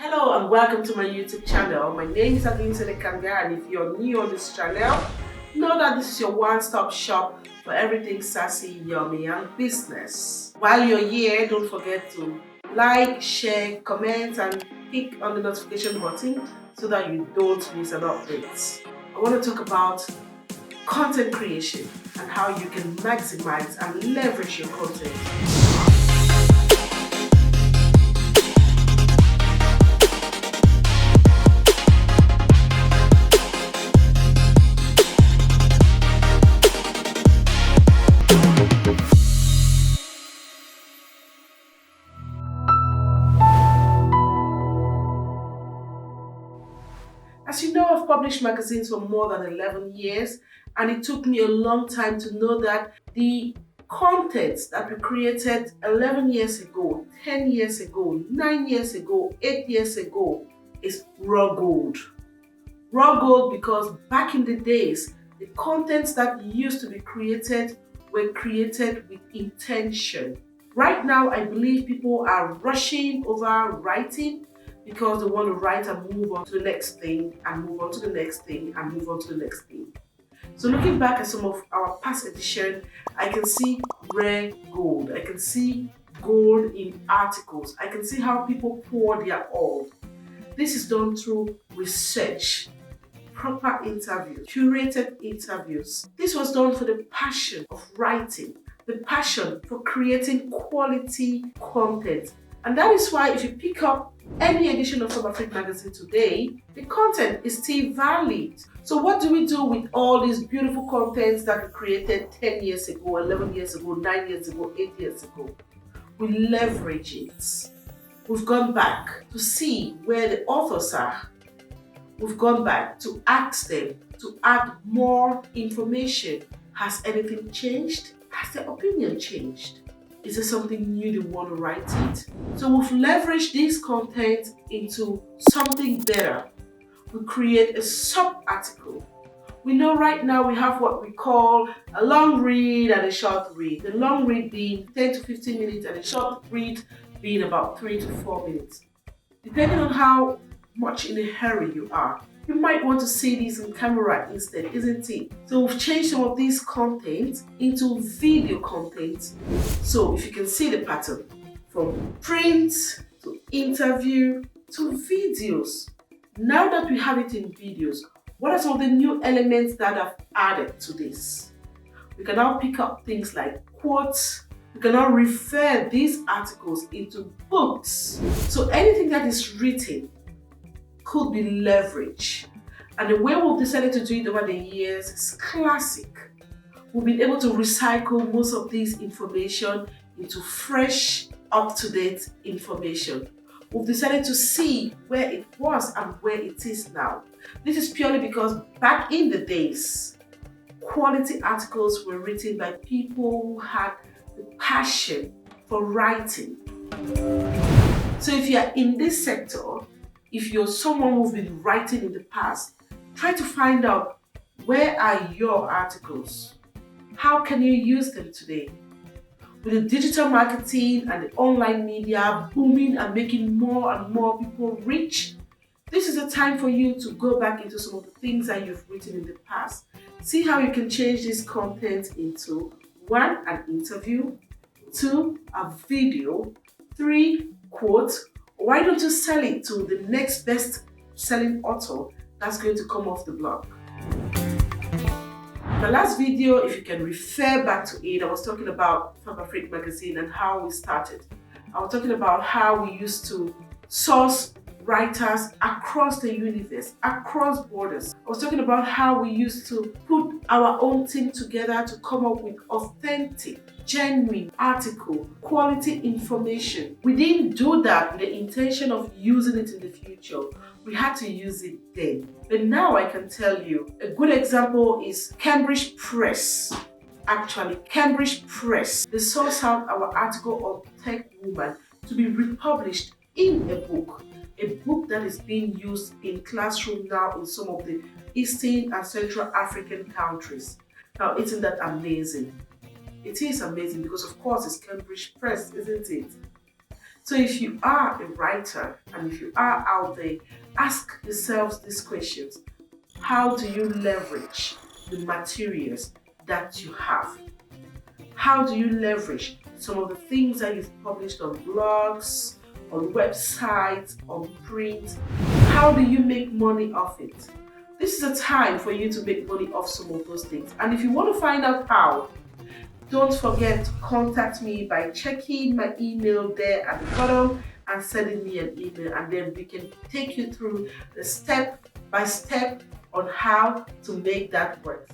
Hello and welcome to my YouTube channel. My name is Kanga, and if you're new on this channel, know that this is your one-stop shop for everything sassy, yummy and business. While you're here, don't forget to like, share, comment and click on the notification button so that you don't miss an update. I want to talk about content creation and how you can maximize and leverage your content. As you know, I've published magazines for more than 11 years, and it took me a long time to know that the content that we created 11 years ago, 10 years ago, 9 years ago, 8 years ago is raw gold. Raw gold because back in the days, the contents that used to be created were created with intention. Right now, I believe people are rushing over writing because they want to write and move on to the next thing and move on to the next thing and move on to the next thing. So looking back at some of our past editions, I can see rare gold. I can see gold in articles. I can see how people pour their all. This is done through research, proper interviews, curated interviews. This was done for the passion of writing, the passion for creating quality content. And that is why if you pick up any edition of South African magazine today, the content is still valid. So what do we do with all these beautiful contents that we created 10 years ago, 11 years ago, 9 years ago, 8 years ago? We leverage it. We've gone back to see where the authors are. We've gone back to ask them to add more information. Has anything changed? Has their opinion changed? Is there something new they want to write it? So we've leveraged this content into something better. We create a sub-article. We know right now we have what we call a long read and a short read. The long read being 10 to 15 minutes and a short read being about 3 to 4 minutes. Depending on how much in a hurry you are, you might want to see these on camera instead, isn't it? So we've changed some of these content into video content. So if you can see the pattern from print to interview to videos. Now that we have it in videos, what are some of the new elements that I've added to this? We can now pick up things like quotes. We can now refer these articles into books. So anything that is written could be leveraged. And the way we've decided to do it over the years is classic. We've been able to recycle most of this information into fresh, up-to-date information. We've decided to see where it was and where it is now. This is purely because back in the days, quality articles were written by people who had the passion for writing. So if you are in this sector, if you're someone who's been writing in the past, try to find out where are your articles? How can you use them today? With the digital marketing and the online media booming and making more and more people rich, this is a time for you to go back into some of the things that you've written in the past. See how you can change this content into 1, an interview, 2, a video, 3, quotes. Why don't you sell it to the next best selling author that's going to come off the block? The last video, if you can refer back to it, I was talking about South African magazine and how we started. I was talking about how we used to source writers across the universe, across borders. I was talking about how we used to put our own team together to come up with authentic, genuine article, quality information. We didn't do that with the intention of using it in the future. We had to use it then. But now I can tell you, a good example is Cambridge Press. Actually, Cambridge Press, they sourced out our article on Tech Woman to be republished in a book that is being used in classroom now in some of the Eastern and Central African countries. Now, isn't that amazing? It is amazing because, of course, it's Cambridge Press, isn't it? So if you are a writer and if you are out there, ask yourselves these questions. How do you leverage the materials that you have? How do you leverage some of the things that you've published on blogs, on websites, on print? How do you make money off it? This is a time for you to make money off some of those things. And if you want to find out how, don't forget to contact me by checking my email there at the bottom and sending me an email, and then we can take you through the step by step on how to make that work.